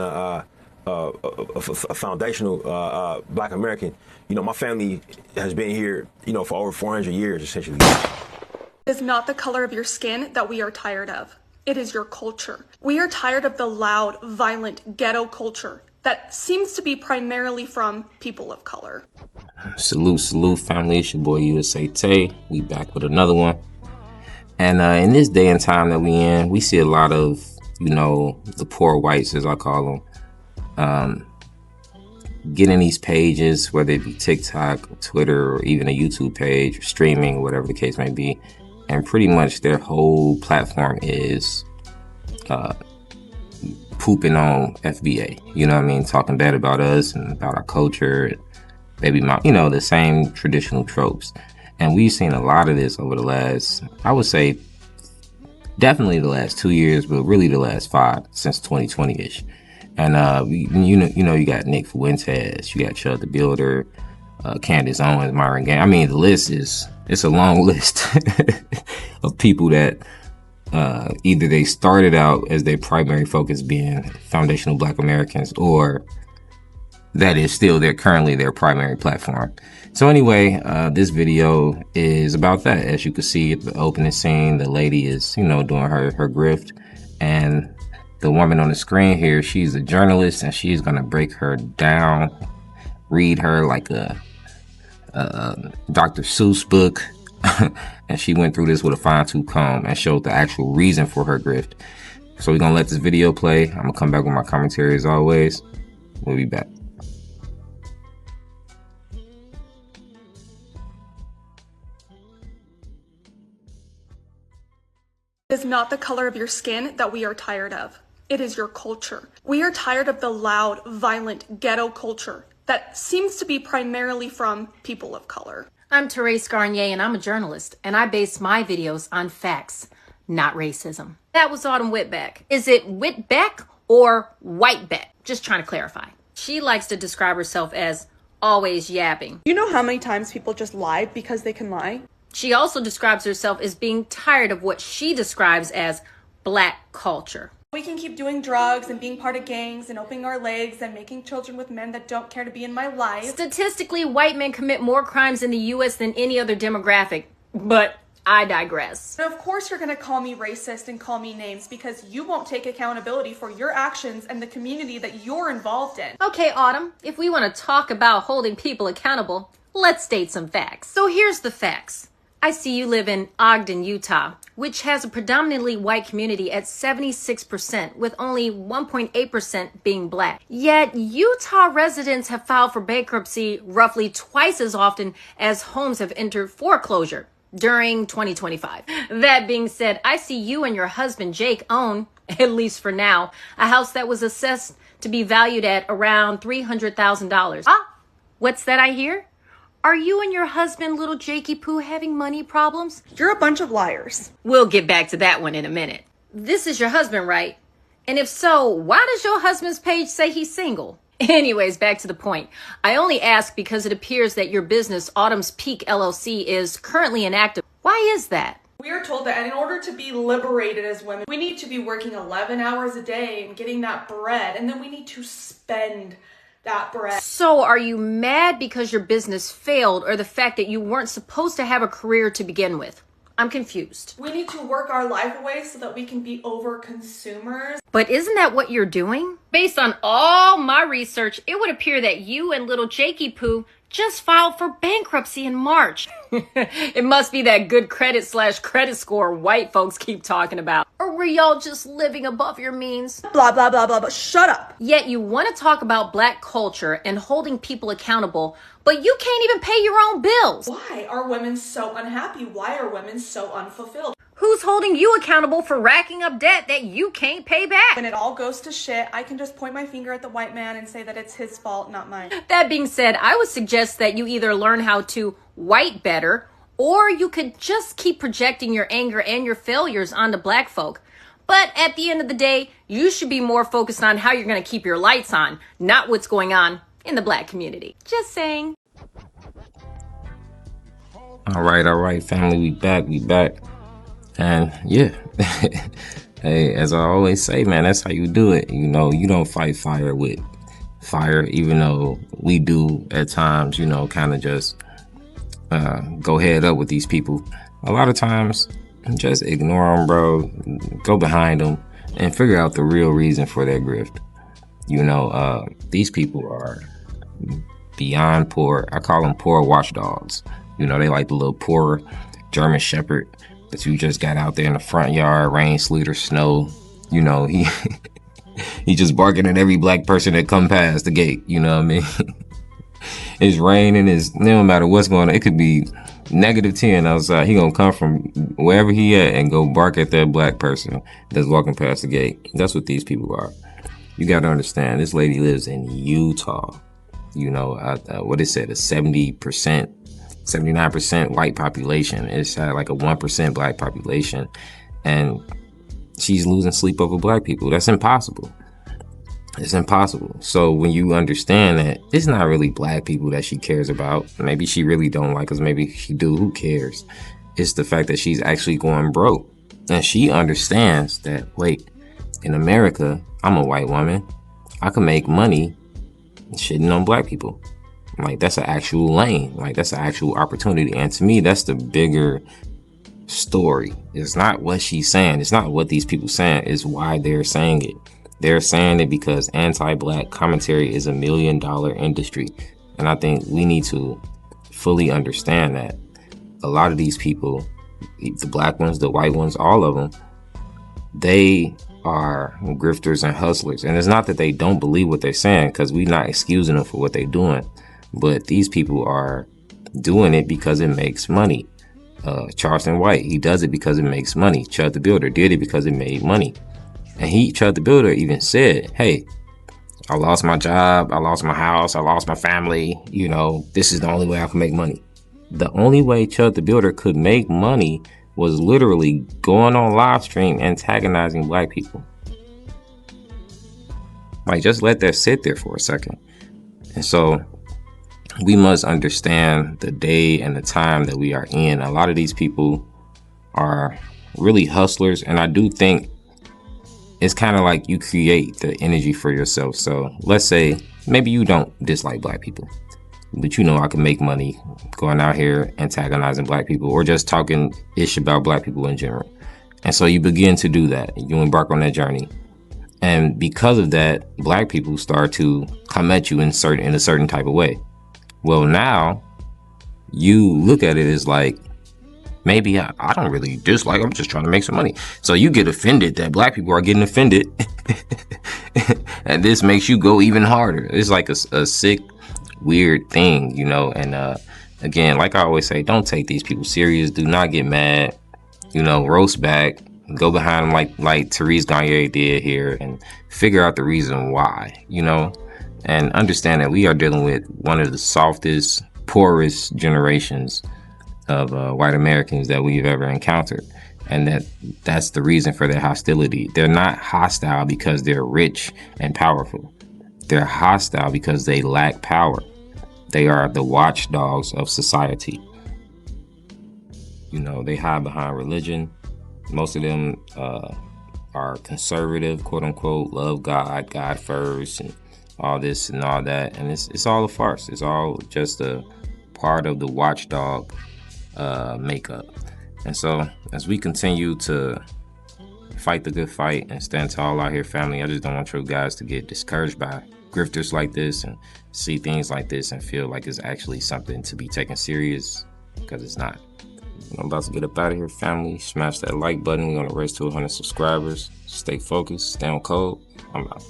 a foundational Black American. My family has been here, for over 400 years, essentially. It is not the color of your skin that we are tired of. It is your culture. We are tired of the loud, violent ghetto culture that seems to be primarily from people of color. Salute, family. It's your boy USA Tay. We back with another one. And in this day and time that we in, we see a lot of, the poor whites, as I call them, getting these pages, whether it be TikTok, Twitter, or even a YouTube page, or streaming, or whatever the case may be. And pretty much their whole platform is pooping on FBA. You know what I mean? Talking bad about us and about our culture, and baby mom, the same traditional tropes. And we've seen a lot of this over the last, I would say, definitely the last 2 years, but really the last 5, since 2020-ish. And you got Nick Fuentes, you got Chud the Builder, Candace Owens, Myron Gaines. I mean, the list it's a long list of people that either they started out as their primary focus being foundational Black Americans, or that is still currently their primary platform. So anyway, this video is about that. As you can see at the opening scene, the lady is, doing her grift, and the woman on the screen here, she's a journalist, and she's gonna break her down, read her like a Dr. Seuss book, and she went through this with a fine-tooth comb and showed the actual reason for her grift. So we're gonna let this video play. I'm gonna come back with my commentary as always. We'll be back. It is not the color of your skin that we are tired of. It is your culture. We are tired of the loud, violent ghetto culture that seems to be primarily from people of color. I'm Therese Garnier, and I'm a journalist, and I base my videos on facts, not racism. That was Autumn Whitbeck. Is it Whitbeck or Whitebeck? Just trying to clarify. She likes to describe herself as always yapping. You know how many times people just lie because they can lie? She also describes herself as being tired of what she describes as Black culture. We can keep doing drugs and being part of gangs and opening our legs and making children with men that don't care to be in my life. Statistically, white men commit more crimes in the U.S. than any other demographic, but I digress. And of course you're gonna call me racist and call me names because you won't take accountability for your actions and the community that you're involved in. Okay, Autumn, if we want to talk about holding people accountable, let's state some facts. So here's the facts. I see you live in Ogden, Utah, which has a predominantly white community at 76%, with only 1.8% being Black. Yet, Utah residents have filed for bankruptcy roughly twice as often as homes have entered foreclosure during 2025. That being said, I see you and your husband Jake own, at least for now, a house that was assessed to be valued at around $300,000. Ah, what's that I hear? Are you and your husband, little Jakey Poo, having money problems? You're a bunch of liars. We'll get back to that one in a minute. This is your husband, right? And if so, why does your husband's page say he's single? Anyways, back to the point. I only ask because it appears that your business, Autumn's Peak LLC, is currently inactive. Why is that? We are told that in order to be liberated as women, we need to be working 11 hours a day and getting that bread, and then we need to spend that bread. So are you mad because your business failed, or the fact that you weren't supposed to have a career to begin with? I'm confused. We need to work our life away so that we can be over consumers. But isn't that what you're doing? Based on all my research, it would appear that you and little Jakey Poo just filed for bankruptcy in March. It must be that good credit/credit score white folks keep talking about. Or were y'all just living above your means? Blah, blah, blah, blah, blah. Shut up. Yet you want to talk about Black culture and holding people accountable, but you can't even pay your own bills. Why are women so unhappy? Why are women so unfulfilled? Who's holding you accountable for racking up debt that you can't pay back? When it all goes to shit, I can just point my finger at the white man and say that it's his fault, not mine. That being said, I would suggest that you either learn how to white better, or you could just keep projecting your anger and your failures onto Black folk. But at the end of the day, you should be more focused on how you're going to keep your lights on, not what's going on in the Black community. Just saying. All right, family, we back. And yeah, Hey, as I always say, man, that's how you do it. You know, you don't fight fire with fire, even though we do at times, you know, kind of just go head up with these people. A lot of times, just ignore them, bro. Go behind them and figure out the real reason for their grift. You know, these people are beyond poor. I call them poor watchdogs. You know, they like the little poor German Shepherd that you just got out there in the front yard, rain, sleet, or snow. You know, he just barking at every black person that come past the gate. You know what I mean? It's raining. It don't matter what's going on. It could be -10 outside. He gonna come from wherever he at and go bark at that black person that's walking past the gate. That's what these people are. You got to understand, this lady lives in Utah. You know, what it said, a 70%, 79% white population. It's like a 1% black population. And she's losing sleep over black people. That's impossible. It's impossible. So when you understand that it's not really black people that she cares about, maybe she really don't like us, maybe she do, who cares? It's the fact that she's actually going broke. And she understands that, wait, in America, I'm a white woman. I can make money shitting on black people. Like, that's an actual lane. Like, that's an actual opportunity. And to me, that's the bigger story. It's not what she's saying. It's not what these people saying. It's why they're saying it. They're saying it because anti-black commentary is $1 million industry. And I think we need to fully understand that a lot of these people, the black ones, the white ones, all of them, they are grifters and hustlers. And it's not that they don't believe what they're saying, because we're not excusing them for what they're doing. But these people are doing it because it makes money. Charleston White, he does it because it makes money. Chud the Builder did it because it made money. And Chud the Builder even said, hey, I lost my job, I lost my house, I lost my family. You know, this is the only way I can make money. The only way Chud the Builder could make money was literally going on live stream antagonizing black people. Like, just let that sit there for a second. And so we must understand the day and the time that we are in. A lot of these people are really hustlers. And I do think it's kind of like you create the energy for yourself. So let's say maybe you don't dislike black people, but you know I can make money going out here antagonizing black people or just talking ish about black people in general. And so you begin to do that. You embark on that journey. And because of that, black people start to come at you in a certain type of way. Well, now you look at it as like, maybe I don't really dislike, I'm just trying to make some money. So you get offended that black people are getting offended. And this makes you go even harder. It's like a sick, weird thing, you know. And again, like I always say, don't take these people serious. Do not get mad. You know, roast back. Go behind them like Therese Gagne did here and figure out the reason why, you know. And understand that we are dealing with one of the softest, poorest generations of white Americans that we've ever encountered. And that's the reason for their hostility. They're not hostile because they're rich and powerful. They're hostile because they lack power. They are the watchdogs of society. You know, they hide behind religion. Most of them are conservative, quote unquote, love God, God first, and all this and all that. And it's all a farce. It's all just a part of the watchdog makeup. And so as we continue to fight the good fight and stand tall out here, family, I just don't want you guys to get discouraged by grifters like this and see things like this and feel like it's actually something to be taken serious, because it's not. I'm about to get up out of here, family. Smash that like button. We're going to race to 100 subscribers. Stay focused. Stay on code. I'm out.